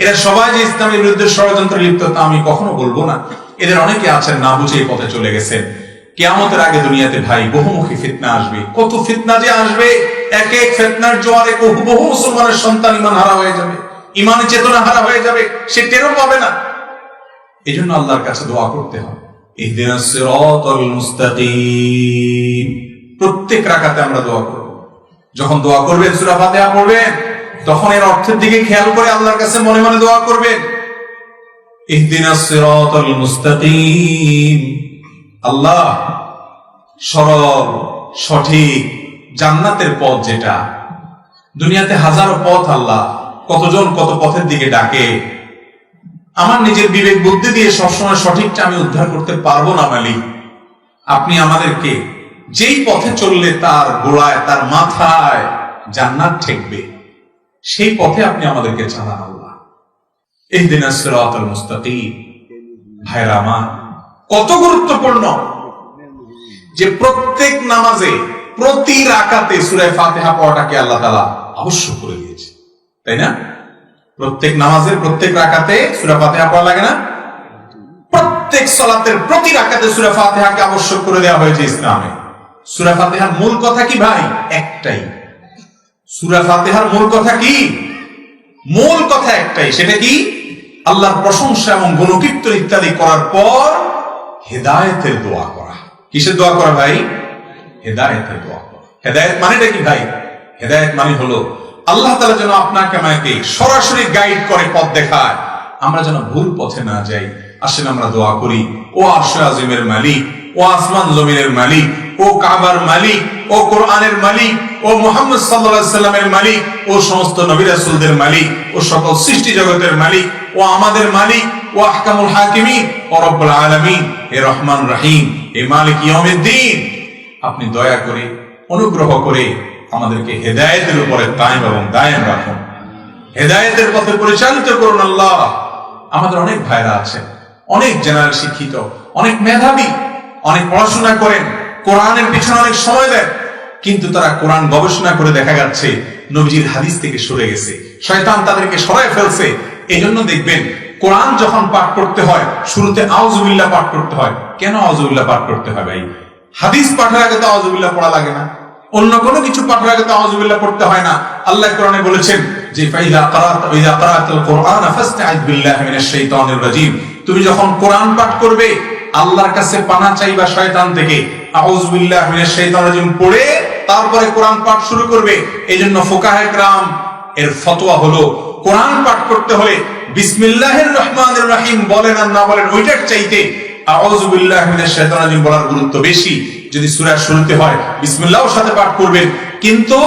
এরা সবাই যে ইসলামের বিরুদ্ধে ষড়যন্ত্রে লিপ্ত তা আমি কখনো বলবো না। এদের অনেকে আছেন না বুঝে এই পথে চলে গেছেন। কিয়ামতের আগে দুনিয়াতে ভাই বহুমুখী ফিতনা আসবে, কত ফিতনা যে আসবে, এক এক ফিতনার জোয়ারে বহু মুসলমানের সন্তান ঈমান হারা হয়ে যাবে, ঈমানের চেতনা হারা হয়ে যাবে, সে টেরও পাবে না। এই জন্য আল্লাহর কাছে দোয়া করতে হবে, ইহদিনাস সিরাতাল মুস্তাকিম। প্রত্যেক রাকাতে আমরা দোয়া করব। যখন দোয়া করবেন, সূরা ফাতিহা পড়বেন, তখন এর অর্থের দিকে খেয়াল করে আল্লাহর কাছে মনে মনে দোয়া করবেন, ইহদিনাস সিরাতাল মুস্তাকিম। আল্লাহ, সরল সঠিক জান্নাতের পথ যেটা, দুনিয়াতে হাজারো পথ, আল্লাহ কতজন কত পথের দিকে ডাকে, আমার নিজের বিবেক বুদ্ধি দিয়ে সবসময় সঠিকটা আমি উদ্ধার করতে পারবো না মালিক। আপনি আমাদেরকে যেই পথে চললে তার গোড়ায়, তার মাথায় জান্নাত ঠেকবে, সেই পথে আপনি আমাদেরকে চালান আল্লাহ। ইহদিনাস সিরাতাল মুস্তাকিম। ভাইরা আমার, কত গুরুত্বপূর্ণ যে প্রত্যেক নামাজে প্রতি রাকাতে সূরা ফাতিহা পড়াটাকে আল্লাহ তাআলা আবশ্যক করে দিয়েছে, তাই না? প্রত্যেক নামাজের প্রত্যেক রাকাতে সূরা ফাতিহা পড়া লাগে না? প্রত্যেক সালাতের প্রতি রাকাতে সূরা ফাতিহাকে আবশ্যক করে দেওয়া হয়েছে ইসলামে। সূরা ফাতিহার মূল কথা কি ভাই? একটাই। সূরা ফাতিহার মূল কথা কি? মূল কথা একটাই, সেটা কি? আল্লাহর প্রশংসা এবং গুণকীর্তন ইত্যাদি করার পর হেদায়েতের দোয়া করা। কিসের দোয়া করা ভাই? হেদায়েতের দোয়া করা। হেদায়েত মানেটা কি ভাই? হেদায়েত মানে হলো আল্লাহ তাআলা যেন আপনাকে আমাকে সরাসরি গাইড করে, পথ দেখায়, আমরা যেন ভুল পথে না যাই। আসেন আমরা দোয়া করি, ও আরশে আজিমের মালিক, ও আসমান জমিনের মালিক, ও কাবার মালিক, ও কোরআনের মালিক, ও মুহাম্মদ সাল্লাল্লাহু আলাইহি সাল্লামের মালিক, ও সমস্ত নবী রাসূলদের মালিক, ও সকল সৃষ্টি জগতের মালিক, ও আমাদের মালিক, ও আহকামুল হাকিমিন, ও রব্বুল আলামিন, হে রহমান রহিম, হে মালিক ইয়াউমিদ্দিন, আপনি দয়া করে অনুগ্রহ করে আমাদেরকে হেদায়েতের উপরে কায়েম এবং দায়েম রাখুন, হেদায়েতের পথে পরিচালিত করুন আল্লাহ। আমাদের অনেক ভাইরা আছেন, অনেক জেনারেল শিক্ষিত, অনেক মেধাবী, অনেক পড়াশোনা করেন, কোরআনের পিছনে অনেক সময় দেন, কিন্তু তারা কোরআন গবেষণা করে দেখা যাচ্ছে নবীজির হাদিস থেকে সরে গেছে, শয়তান তাদেরকে সরায় ফেলছে। এই জন্য দেখবেন কোরআন যখন পাঠ করতে হয় শুরুতে আউযুবিল্লাহ পাঠ করতে হয়। কেন আউযুবিল্লাহ পাঠ করতে হয় ভাই? হাদিস পাঠের আগে তো আউযুবিল্লাহ পড়া লাগে না, অন্য কোনো কিছু পাঠের আগে তো আউযুবিল্লাহ পড়তে হয় না। আল্লাহ কোরআনে বলেছেন যে ফাইযা ক্রাআতাল কুরআন ফাসতাইয বিল্লাহি মিনাশ শাইতানির রাজীম। তুমি যখন কোরআন পাঠ করবে আল্লাহর কাছে পানা চাইবা শয়তান থেকে, আউযু বিল্লাহি মিনাশ শাইতানির রাজীম পড়ে তারপরে কোরআন পাঠ শুরু করবে। এইজন্য ফুকাহায়ে কেরাম এর ফতোয়া হলো কোরআন পাঠ করতে হলে বিসমিল্লাহির রহমানির রহিম বলেন আর না বলেন ওইটার চাইতে আউযু বিল্লাহি মিনাশ শাইতানির রাজীম বলার গুরুত্ব বেশি। যদি সূরার শুরুতে হয় বিসমিল্লাহর সাথে পাঠ করবেন, কিন্তু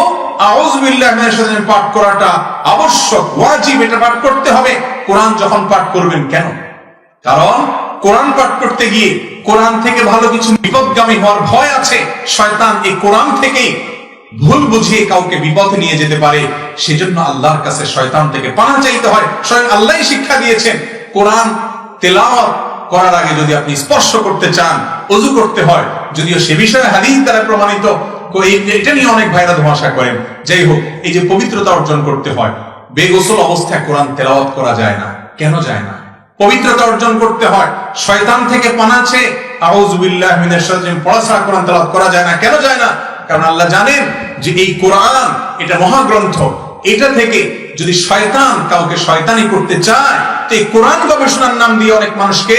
আউযু বিল্লাহি মিনাশ শাইতানির রাজীম পাঠ করাটা আবশ্যক, ওয়াজিব, এটা পাঠ করতে হবে কোরআন যখন পাঠ করবেন। কেন? কারণ কোরআন পাঠ করতে গিয়ে কোরআন থেকে ভালো কিছু বিপদগামী হওয়ার ভয় আছে। শয়তান এই কোরআন থেকেই ভুল বুঝিয়ে কাউকে বিপদে নিয়ে যেতে পারে। সেজন্য আল্লাহর কাছে শয়তান থেকে পানা চাইতে হয়। স্বয়ং আল্লাহই শিক্ষা দিয়েছেন কোরআন তেলাওয়াত করার আগে যদি আপনি স্পর্শ করতে চান ওযু করতে হয়, যদিও সে বিষয়ে হাদিস দ্বারা প্রমাণিত, এটা নিয়ে অনেক ভাইরা ধোঁয়াশা করেন। যাই হোক, এই যে পবিত্রতা অর্জন করতে হয়, বেগোসল অবস্থায় কোরআন তেলাওয়াত করা যায় না। কেন যায় না? পবিত্রতা অর্জন করতে হয়, শয়তান থেকে পানা চেয়ে আউযু বিল্লাহি মিনাশ শাইতানির রাজীম পড়া ছাড়া কোরআন তেলাওয়াত করা যায় না। কেন যায় না? কারণ আল্লাহ জানেন যে এই কোরআন এটা মহাগ্রন্থ, এটা থেকে যদি শয়তান কাউকে শয়তানি করতে চায় তো এই কোরআন গবেষণার নাম দিয়ে অনেক মানুষকে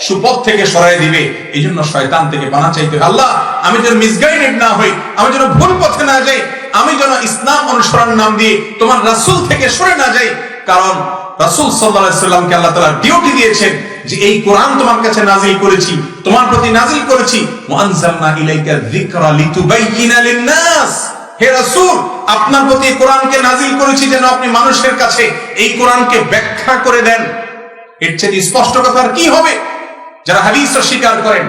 সুপথ থেকে সরাই দিবে। এই জন্য শয়তান থেকে পানা চাইতে, আল্লাহ আমি যেন মিসগাইডেড না হই, আমি যেন ভুল পথে না যাই, আমি যেন ইসলাম অনুসরণ নাম দিয়ে তোমার রাসূল থেকে সরে না যাই। কারণ রাসূল সাল্লাল্লাহু আলাইহি সাল্লামকে আল্লাহ তাআলা ডিউটি দিয়েছেন যে এই কোরআন তোমার কাছে নাজিল করেছি, তোমার প্রতি নাজিল করেছি। ওয়ানজালনা ইলাইকা যিকরা লিতুবাইয়িনা লিন-নাস, হে রাসূল আপনার প্রতি কোরআনকে নাজিল করেছি যেন আপনি মানুষের কাছে এই কোরআনকে ব্যাখ্যা করে দেন। এর চেয়ে স্পষ্ট কথা আর কি হবে? যারা হাদিস অস্বীকার করেন,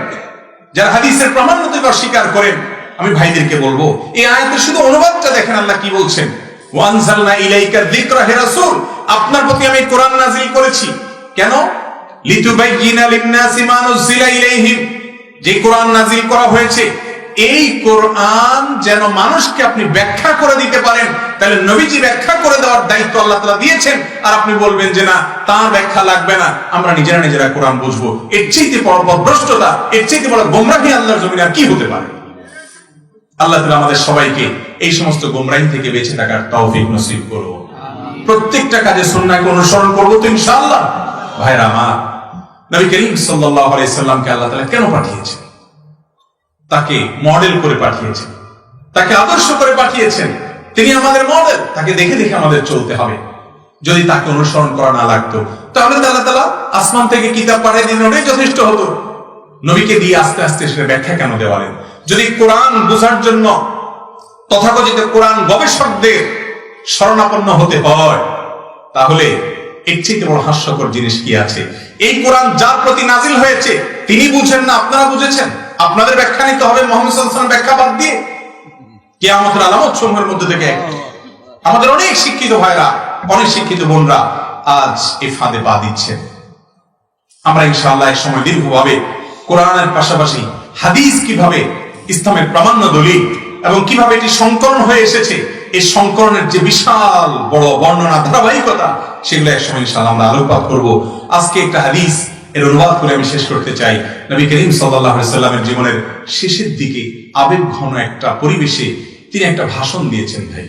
যারা হাদিসের প্রামাণ্যতাকে অস্বীকার করেন, আমি ভাইদেরকে বলবো এই আয়াতের শুধু অনুবাদটা দেখেন, আল্লাহ কি বলছেন, ওয়ানজালনা ইলাইকা যিকরা, হে রাসূল আপনার প্রতি আমি কোরআন নাজিল করেছি কেন? লিতুবাইয়িনা লিন-নাসি মা নুজিলা ইলাইহিম, যে কোরআন নাজিল করা হয়েছে এই কোরআন যেন মানুষকে আপনি ব্যাখ্যা করে দিতে পারেন। তাহলে নবীজি ব্যাখ্যা করে দেওয়ার দায়িত্ব আল্লাহ তাআলা দিয়েছেন, আর আপনি বলবেন যে না তার ব্যাখ্যা লাগবে না, আমরা নিজেরা নিজেরা কোরআন বুঝবো। এর চাইতে বড় ভ্রষ্টতা, এর চাইতে বড় গোমরাহি আল্লাহর জমিনে আর কি হতে পারে? আল্লাহ তাআলা আমাদের সবাইকে এই সমস্ত গোমরাহি থেকে বেঁচে থাকার তৌফিক নসিব করুন। প্রত্যেকটা কাজে সুন্নাহকে অনুসরণ করবো তো ইনশাআল্লাহ। ভাইরা আমার, নবী করিম সাল্লাল্লাহু আলাইহি সাল্লামকে আল্লাহ তাআলা কেন পাঠিয়েছেন? তাকে মডেল করে পাঠিয়েছেন, তাকে আদর্শ করে পাঠিয়েছেন। তিনি আমাদের মডেল, তাকে দেখে দেখে আমাদের চলতে হবে। যদি তাকে অনুসরণ করা না লাগতো তাহলে আল্লাহ তাআলা আসমান থেকে কিতাব পাঠিয়ে দিন, ওটাই যথেষ্ট হতো। নবীকে দিয়ে আস্তে আস্তে সেটা ব্যাখ্যা কেন দেওয়ালেন? যদি কোরআন বোঝার জন্য তথাকথিত কোরআন গবেষকদের শরণাপন্ন হতে হয় তাহলে এর চেয়ে বড় হাস্যকর জিনিস কি আছে? এই কোরআন যার প্রতি নাজিল হয়েছে তিনি বুঝেন না, আপনারা বুঝেছেন, আপনাদের ব্যাখ্যা নিতে হবে মুহাম্মদ সাল্লাল্লাহু আলাইহি ওয়াসাল্লাম ব্যাখ্যা বাদ দিয়ে। কিয়ামতের আলামত সমূহের মধ্যে থেকে আমাদের অনেক শিক্ষিত ভাইরা, অনেক শিক্ষিত বোনরা আজ এই ফাঁদে পা দিচ্ছেন। আমরা ইনশাআল্লাহ এক সময় দীর্ঘভাবে কোরআনের পাশাপাশি হাদিস কিভাবে ইসলামের প্রামাণ্য দলিল এবং কিভাবে এটি সংকলন হয়ে এসেছে, এই সংকলনের যে বিশাল বড় বর্ণনা ধারাবাহিকতা, সেগুলো এক সময় ইনশাআল্লাহ আমরা আলোকপাত করব। আজকে একটা হাদিস এর অনুবাদ করে আমি শেষ করতে চাই। নবী করিম সাল্লাল্লাহু আলাইহি সাল্লামের জীবনের শেষের দিকে আবেগঘন একটা পরিবেশে তিনি একটা ভাষণ দিয়েছেন। ভাই,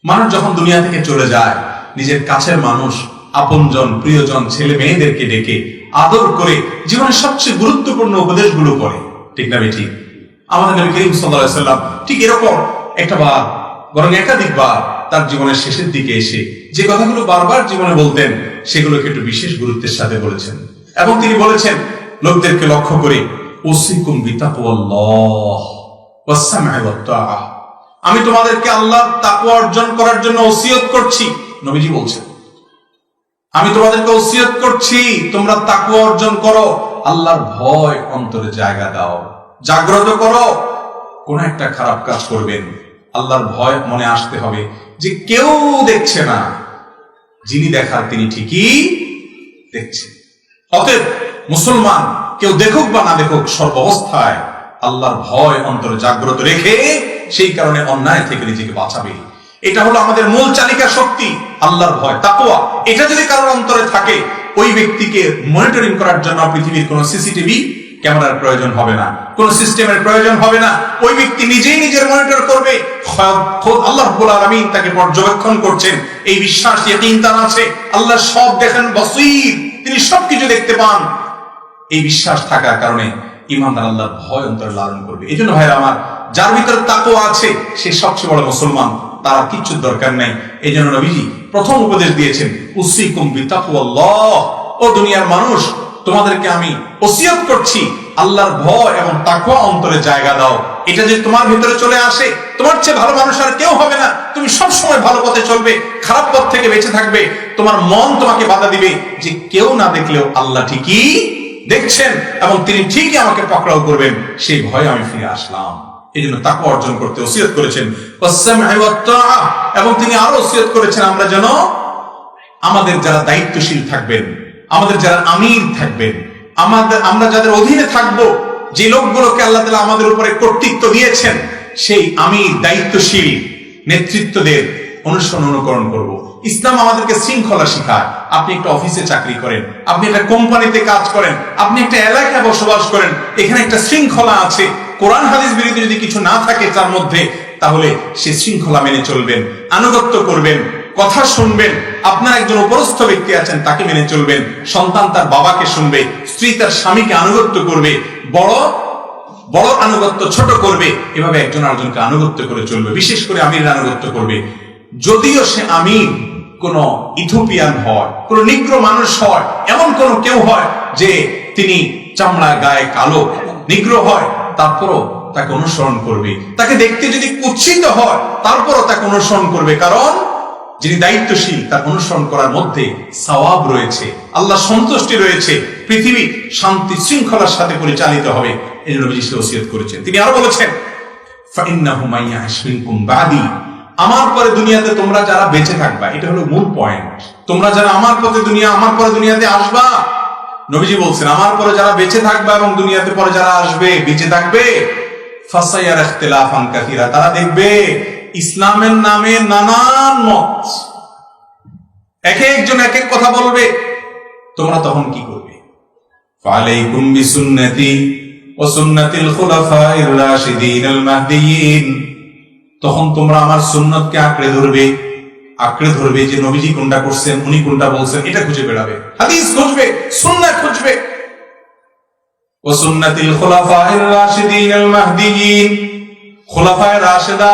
মানুষ যখন দুনিয়া থেকে চলে যায়, নিজের কাছের মানুষ, আপনজন, প্রিয়জন, ছেলে মেয়েদেরকে ডেকে আদর করে জীবনের সবচেয়ে গুরুত্বপূর্ণ উপদেশগুলো করে, ঠিক না বেঠিক? আমাদের নবী করিম সাল্লাল্লাহু আলাইহি সাল্লাম ঠিক এরকম একটা বার, বরং একাধিকবার তার জীবনের শেষের দিকে এসে যে কথাগুলো বারবার জীবনে বলতেন সেগুলোকে একটু বিশেষ গুরুত্বের সাথে বলেছেন। এবং তিনি বলেছেন লোকদেরকে লক্ষ্য করে, উসিকুম বিতাকওয়াল্লাহ ওয়াস সামঈ ওয়াত তাআ, আমি তোমাদেরকে আল্লাহর তাকওয়া অর্জন করার জন্য ওসিয়ত করছি। নবীজি বলছেন আমি তোমাদেরকে ওসিয়ত করছি তোমরা তাকওয়া অর্জন করো, আল্লাহর ভয় অন্তরে জায়গা দাও, জাগ্রত করো। কোন একটা খারাপ কাজ করবেন, আল্লাহর ভয় মনে আসতে হবে যে কেউ দেখছে না, যিনি দেখার তিনি ঠিকই দেখছেন। অতএব মুসলমান কেউ দেখুক বা না দেখুক, সর্বাবস্থায় আল্লাহর ভয় অন্তরে জাগ্রত রেখে সেই কারণে অন্যায় থেকে নিজেকে বাঁচাবে। এটা হলো আমাদের মূল চালিকা শক্তি, আল্লাহর ভয়, তাকওয়া। এটা যদি কারোর অন্তরে থাকে, ওই ব্যক্তিকে মনিটরিং করার জন্য পৃথিবীর কোনো সিসিটিভি ক্যামেরার প্রয়োজন হবে না, কোন সিস্টেমের প্রয়োজন হবে না। ওই ব্যক্তি নিজেই নিজের মনিটর করবে, খোদ আল্লাহ রাব্বুল আলামিন তাকে পর্যবেক্ষণ করছেন, এই বিশ্বাস ইয়াকিন তার আছে। আল্লাহ সব দেখেন, বসীর, তিনি সবকিছু দেখতে পান। এই বিশ্বাস থাকার কারণে ঈমানদার আল্লাহর ভয় অন্তরে লালন করবে। এই জন্য ভাইরা আমার, যার ভিতরে তাকওয়া আছে সে সবচেয়ে বড় মুসলমান, তার কিচ্ছু দরকার নাই। এই জন্য নবীজি প্রথম উপদেশ দিয়েছেন, উসিকুম বিতাকওয়াল্লাহ, ও দুনিয়ার মানুষ তোমাদেরকে আমি ওসিয়ত করছি আল্লাহর ভয় এবং তাকওয়া অন্তরে জায়গা দাও। এটা যে তোমার ভিতরে চলে আসে, তোমার চেয়ে ভালো মানুষ আর কেউ হবে না। তুমি সব সময় ভালো পথে চলবে, খারাপ পথ থেকে বেঁচে থাকবে। তোমার মন তোমাকে বাধা দিবে যে কেউ না দেখলেও আল্লাহ ঠিকই দেখছেন এবং তিনি ঠিকই আমাকে পাকড়াও করবেন, সেই ভয়ে আমি ফিরে আসলাম। এই জন্য তাকওয়া অর্জন করতে ওসিয়ত করেছেন। এবং তিনি আরো ওসিয়ত করেছেন আমরা যেন আমাদের যারা দায়িত্বশীল থাকবেন, আমাদের যারা আমির থাকবেন, আমরা যাদের অধীনে থাকবো, যে লোকগুলোকে আল্লাহ তাআলা আমাদের উপরে কর্তৃত্ব দিয়েছেন, সেই আমির, দায়িত্বশীল নেতৃত্বদের অনুকরণ করব। ইসলাম আমাদেরকে শৃঙ্খলা শিখায়। আপনি একটা অফিসে চাকরি করেন, আপনি একটা কোম্পানিতে কাজ করেন, আপনি একটা এলাকায় বসবাস করেন, এখানে একটা শৃঙ্খলা আছে। কোরআন হাদিস বিরোধী যদি কিছু না থাকে তার মধ্যে, তাহলে সে শৃঙ্খলা মেনে চলবেন, আনুগত্য করবেন, কথা শুনবেন, আপনার একজন উপরস্থ ব্যক্তি আছেন তাকে মেনে চলবেন, সন্তান তার বাবাকে শুনবে, স্ত্রী তার স্বামীকে আনুগত্য করবে, বড় বড় আনুগত্য ছোট করবে, এভাবে একজন আরেকজনকে আনুগত্য করে চলবে, বিশেষ করে আমির আনুগত্য করবে। যদিও সে আমির কোন ইথিওপিয়ান হয়, কোন নিগ্রো মানুষ হয়, এমন কোন কেউ হয় যে তিনি চামড়া গায়ে কালো নিগ্রো হয়, তারপরও তাকে অনুসরণ করবে। তাকে দেখতে যদি কুৎসিত হয় তারপরও তাকে অনুসরণ করবে, কারণ যিনি দায়িত্বশীল তার অনুসরণ করার মধ্যে সওয়াব রয়েছে, আল্লাহ সন্তুষ্টি রয়েছে, পৃথিবী শান্তি শৃঙ্খলার সাথে পরিচালিত হবে। এই জন্য নবীজি ওসিয়ত করেছেন। তিনি আরো বলেছেন, ফাইন্নাহু মাইয়াশ মিনকুম বাদি, আমার পরে দুনিয়াতে তোমরা যারা বেঁচে থাকবা, এটা হলো মূল পয়েন্ট। তোমরা যারা আমার পরে দুনিয়াতে আসবা, নবীজি বলছেন আমার পরে যারা বেঁচে থাকবা এবং দুনিয়াতে পরে যারা আসবে বেঁচে থাকবে, ফাসায়ারা ইখতিলাফান কাসীরা, তারা দেখবে ইসলামের নামে নানান মত, এক একজন এক এক কথা বলবে। তোমরা তখন কি করবে? ফালাইকুম বিসুন্নতি ওয়া সুন্নাতিল খুলাফায়ে রাশিদিন আল মাহদিয়িন, তখন তোমরা আমার সুন্নতকে আঁকড়ে ধরবে যে নবীজি কোনটা করছেন, উনি কোনটা বলছেন, এটা খুঁজে বেড়াবে, হাদিস খুঁজবে, সুন্নাহ খুঁজবে। ওয়া সুন্নাতিল খুলাফায়ে রাশিদিন আল মাহদিয়িন, খুলাফায়ে রাশিদা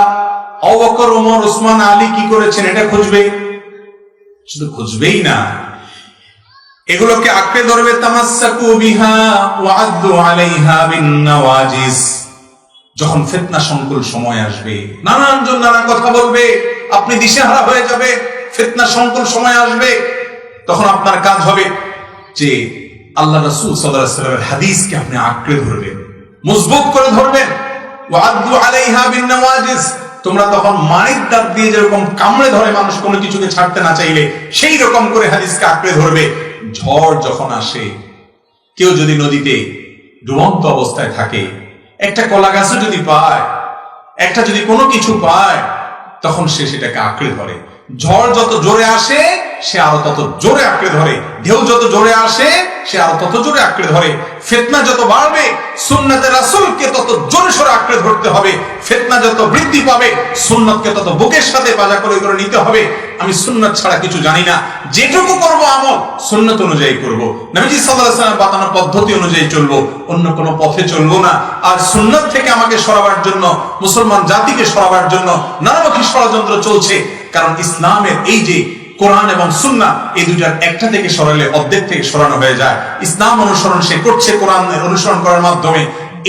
আবু বকর, ওমর, ওসমান, আলী কি করেছেন এটা খুঁজবে। শুধু খুঁজবেই না, এগুলোকে আঁকড়ে ধরবে। তামাসসাকু বিহা ওয়া আদ্দু আলাইহা বিন নওয়াজিস, যখন ফিতনা সংকুল সময় আসবে, নানান জন নানা কথা বলবে, আপনি দিশেহারা হয়ে যাবে, ফিতনা সংকুল সময় আসবে, তখন আপনার কাজ হবে যে আল্লাহ রাসূল সাল্লাল্লাহু আলাইহি ওয়াসাল্লামের হাদিসকে আপনি আঁকড়ে ধরবেন, মজবুত করে ধরবেন। ওয়া আদ্দু আলাইহা বিন নওয়াজিস, তোমরা তখন মানিক দাঁত দিয়ে যেরকম কামড়ে ধরে মানুষ কোনো কিছুকে ছাড়তে না চাইলে, সেই রকম করে হাদিসকে আঁকড়ে ধরবে। ঝড় যখন আসে, কেউ যদি নদীতে ডুবন্ত অবস্থায় থাকে, একটা কলা গাছও যদি পায়, একটা যদি কোনো কিছু পায়, তখন সে সেটাকে আঁকড়ে ধরে। ঝড় যত জোরে আসে সে আরো তত জোরে আঁকড়ে ধরে, ঢেউ যত জোরে আসে সে আরো তত জোরে আঁকড়ে ধরে। ফিতনা যত বাড়বে সুন্নতে রাসূলকে তত জোরে সোরে আঁকড়ে ধরতে হবে। ফিতনা যত বৃদ্ধি পাবে সুন্নতকে তত বুকের সাথে বাজা করে করে নিতে হবে। আমি সুন্নত ছাড়া কিছু জানি না, যেটুকু করব আমল সুন্নত অনুযায়ী করব, নবীজি সাল্লাল্লাহু আলাইহি ওয়াসাল্লামের বাতানো পদ্ধতি অনুযায়ী চলবো, অন্য কোনো পথে চলবো না। আর সুন্নত থেকে আমাকে সরাবার জন্য, মুসলমান জাতিকে সরাবার জন্য নানামুখী ষড়যন্ত্র চলছে। কারণ ইসলামের এই যে কোরআন এবং সুন্নাহ, এই দুটার একটা থেকে সরালে অর্ধেক থেকে সরানো হয়ে যায়। ইসলাম অনুসরণ সে করছে কোরআনের অনুসরণ করার মাধ্যমে,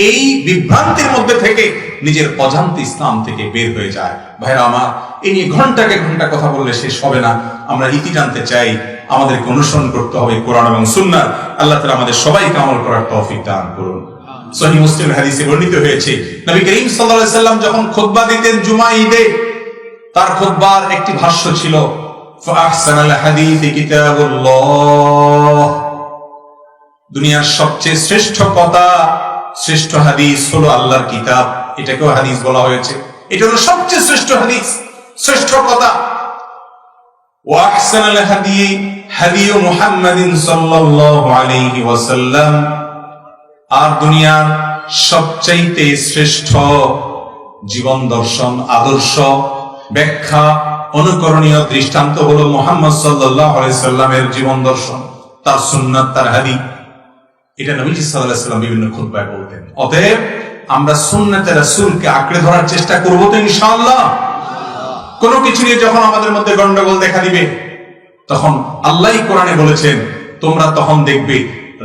এই বিভ্রান্তির মধ্যে থেকে নিজের অজান্তে ইসলাম থেকে বের হয়ে যায়। ভাইরা আমার, এই নিয়ে ঘন্টাকে ঘন্টা কথা বললে শেষ হবে না। আমরা ইতি টানতে চাই, আমাদেরকে অনুসরণ করতে হবে কোরআন এবং সুন্নাহ। আল্লাহ তাআলা আমাদের সবাইকে আমল করার তৌফিক দান করুন। সহিহ মুসলিম হাদিসে বর্ণিত হয়েছে, নবী করিম সাল্লাল্লাহু আলাইহি ওয়াসাল্লাম যখন খুতবা দিতেন জুমা ঈদে, তার খুতবার একটি ভাষ্য ছিল, ফাহসানাল হাদিসি কিতাবুল্লাহ, দুনিয়ার সবচেয়ে শ্রেষ্ঠ কথা, শ্রেষ্ঠ হাদিস হলো আল্লাহর কিতাব। এটাকেও হাদিস বলা হয়েছে, এটা হলো সবচেয়ে শ্রেষ্ঠ হাদিস, শ্রেষ্ঠ কথা। ওয়া আহসানাল হাদি হাদিয়ু মুহাম্মাদিন সাল্লাল্লাহু আলাইহি ওয়াসাল্লাম, আর দুনিয়ার সবচাইতে শ্রেষ্ঠ জীবন দর্শন, আদর্শ, ব্যাখ্যা, অনুকরণীয় দৃষ্টান্ত হলো মুহাম্মদ সাল্লাল্লাহু আলাইহি সাল্লামের জীবন দর্শন, তার সুন্নাত, তার হাদিস। এটা নবীজি সাল্লাল্লাহু আলাইহি সাল্লাম বিভিন্ন খুতবায় বলতেন। অতএব আমরা সুন্নাতে রাসূলকে আঁকড়ে ধরার চেষ্টা করব তো ইনশাআল্লাহ। কোন কিছু নিয়ে যখন আমাদের মধ্যে গন্ডগোল দেখা দিবে, তখন আল্লাহই কোরআনে বলেছেন, তোমরা তখন দেখবে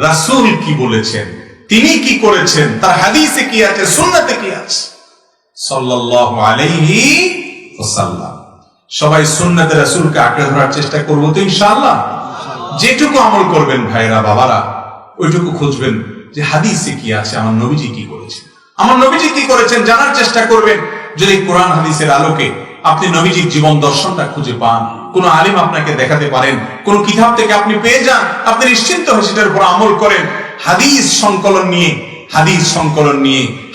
রাসূল কি বলেছেন, তিনি কি করেছেন, তার হাদিসে কি আছে, সুন্নাতে কি আছে, সাল্লাল্লাহু আলাইহি ওয়াসাল্লাম। সবাই সুন্নাতে রাসূলকে আঁকড়ে ধরার চেষ্টা করব তো ইনশাআল্লাহ। যেটুকু আমল করবেন ভাইরা বাবারা, ওইটুকু খুঁজবেন যে হাদিসে কি আছে, আমার নবীজি কি করেছেন, আমার নবীজি কি করেছেন জানার চেষ্টা করবেন। যদি কোরআন হাদিসের আলোকে আপনি নবীজির জীবন দর্শনটা খুঁজে পান, কোন আলিম আপনাকে দেখাতে পারেন, কোন কিতাব থেকে আপনি পেয়ে যান, আপনি নিশ্চিন্ত হয়ে সেটার উপর আমল করেন। হাদিস সংকলন নিয়ে,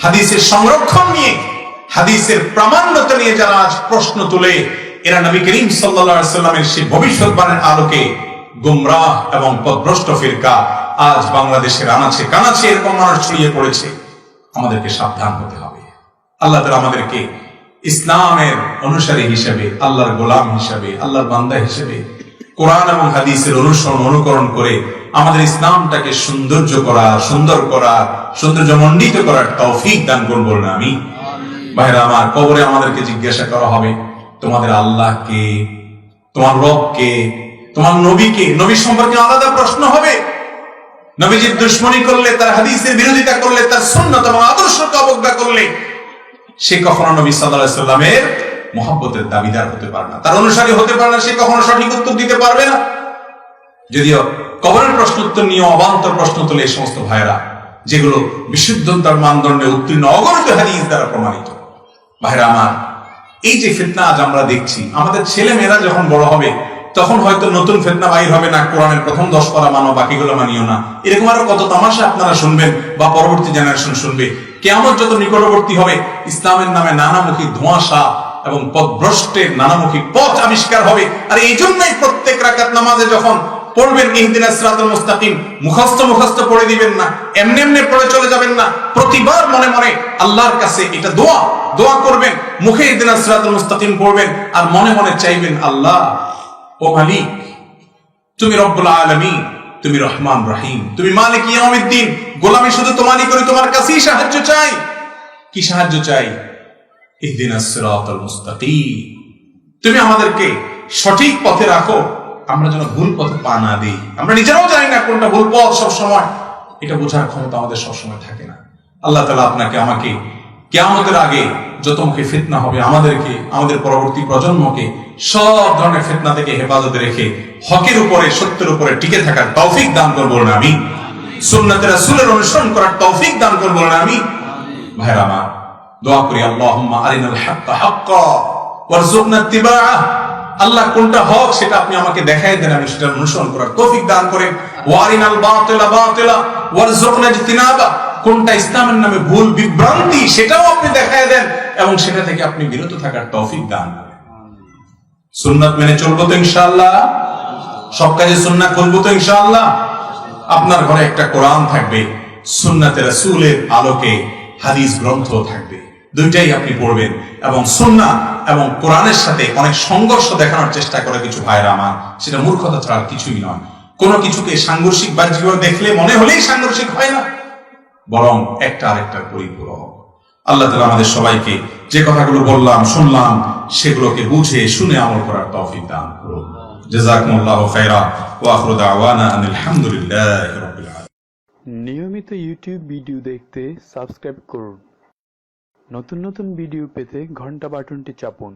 হাদিসের সংরক্ষণ নিয়ে, হাদিসের প্রামাণ্যতা নিয়ে যারা আজ প্রশ্ন তুলে, এরা নবী করিম সাল্লাল্লাহু আলাইহি ওয়াসাল্লামের সেই ভবিষ্যৎবাণীর আলোকে গুমরাহ এবং পথভ্রষ্ট ফিরকা আজ বাংলাদেশের আনাচে কানাচে এরকম মানুষ ছড়িয়ে পড়েছে। আমাদেরকে সাবধান হতে হবে। আল্লাহ তাআলা আমাদেরকে ইসলামের অনুসারী হিসেবে, আল্লাহর গোলাম হিসেবে, আল্লাহর বান্দা হিসেবে কোরআন এবং হাদিসের অনুসরণ অনুকরণ করে আমাদের ইসলামটাকে সুন্দর করা সৌন্দর্যমণ্ডিত করার তৌফিক দান করুন বলুন আমি। ভাইরা আমার, কবরে আমাদেরকে জিজ্ঞাসা করা হবে তোমাদের আল্লাহ কে, তোমার রব কে, তোমার নবী কে। নবী সম্পর্কে আলাদা প্রশ্ন হবে। নবীজির দুশ্মনী করলে, তার হাদিসের বিরোধিতা করলে, তার সুন্নাত এবং আদর্শকে অবজ্ঞা করলে সে কখনো নবী সাল্লাল্লাহু আলাইহি সাল্লামের মহব্বতের দাবিদার হতে পারে না, তার অনুসারী হতে পারে না, সে কখনো সঠিক উত্তর দিতে পারবে না। যদিও কবরের প্রশ্ন উত্তর নিয়ে অবান্তর প্রশ্ন তোলে এই সমস্ত ভাইরা, যেগুলো বিশুদ্ধতার মানদণ্ডে উত্তীর্ণ অগণিত হাদিস দ্বারা প্রমাণিত। ভাইরা আমার, এই যে ফিতনা আজ আমরা দেখছি, আমাদের ছেলে মেয়েরা যখন বড় হবে তখন হয়তো নতুন ফিতনা বাইর হবে না, কোরআনের প্রথম 10 পারা মানো, বাকিগুলো মানিও না, এরকম আরো কত তামাশা আপনারা শুনবেন বা পরবর্তী জেনারেশন শুনবে। কিয়ামত যত নিকটবর্তী হবে, ইসলামের নামে নানামুখী ধোঁয়াশা এবং পথভ্রষ্টের নানামুখী পথ আবিষ্কার হবে। আর এই জন্যই প্রত্যেক রাকাত নামাজে যখন পড়বেন ইহদিনাস সিরাতাল মুস্তাকিম, মুখস্থ পড়ে দিবেন না, এমনি এমনি পড়ে চলে যাবেন না, প্রতিবার মনে মনে আল্লাহর কাছে এটা দোয়া করবেন, মুখে ইহদিনাস সিরাতাল মুস্তাকিম পড়বেন আর মনে মনে চাইবেন, আল্লাহ ও মালিক, তুমি রব্বুল আলামিন, তুমি রহমান রহিম, তুমি মালিক ইয়াউমিদ্দিন, গোলামি শুধু তোমারই করি, তোমার কাছেই সাহায্য চাই। কি সাহায্য চাই? ইহদিনাস সিরাতাল মুস্তাকিম, তুমি আমাদেরকে সঠিক পথে রাখো, আমরা যেন ভুল পথে পা না দিই। আমরা নিজেরাও জানি না কোনটা ভুল পথ, সবসময় এটা বোঝার ক্ষমতা আমাদের সবসময় থাকে না। আল্লাহ তাআলা আপনাকে আমাকে কিয়ামতের আগে যত মুখে ফিতনা হবে, আমাদেরকে, আমাদের পরবর্তী প্রজন্মকে সব ধরনের ফিতনা থেকে হেফাজতে রেখে হকের উপরে, সত্যের উপরে টিকে থাকার তৌফিক দান করবো না আমি। সুন্নাতে রাসূলের অনুসরণ করার তৌফিক দান করবো না আমি। ভাইরা আমার, দোয়া করি, আল্লাহুম্মা আরিনাল হাক্কা হাক্কা ওয়ারযুকনা ইত্তিবাআহ। আল্লাহ কোনটা হক সেটা আপনি আমাকে দেখায় দেন, আমি সেটা অনুসরণ করার তৌফিক দান করেন। ওয়ারিনাল বাতিলা বাতিলা ওয়ারযুকনা ইজতিনাবা, কোনটা ইসলামের নামে ভুল বিভ্রান্তি সেটাও আপনি দেখায় দেন এবং সেটা থেকে আপনি বিরত থাকার তৌফিক দান করেন। সুন্নাত মেনে চলবো তো ইনশাআল্লাহ, সব কাজে সুন্নাত করবো তো ইনশাআল্লাহ। আপনার ঘরে একটা কোরআন থাকবে, সুন্নাতে রাসূলের আলোকে হাদিস গ্রন্থ থাকবে, দুইটাই আপনি পড়বেন। এবং সুন্নাহ এবং কোরআনের সাথে অনেক সংঘর্ষ দেখানোর চেষ্টা করে কিছু ভাইরা আমার, সেটা মূর্খতা ছাড়া কিছুই নয়। কোনো কিছুকে সাংঘর্ষিক বাহ্যিকভাবে দেখলে মনে হলেই সাংঘর্ষিক হয় না, বরং একটা আরেকটার পরিপূরক। আল্লাহ তাআলা আমাদের সবাইকে যে কথাগুলো বললাম, শুনলাম, সেগুলোকে বুঝে শুনে আমল করার তৌফিক দান করুন। জাযাকুমুল্লাহু খাইরা ওয়া আখিরু দাওয়ানা আনিল হামদুলিল্লাহি রাব্বিল আলামিন। নিয়মিত ইউটিউব ভিডিও দেখতে সাবস্ক্রাইব করুন। নতুন নতুন ভিডিও পেতে ঘন্টা বাটনটি চাপুন।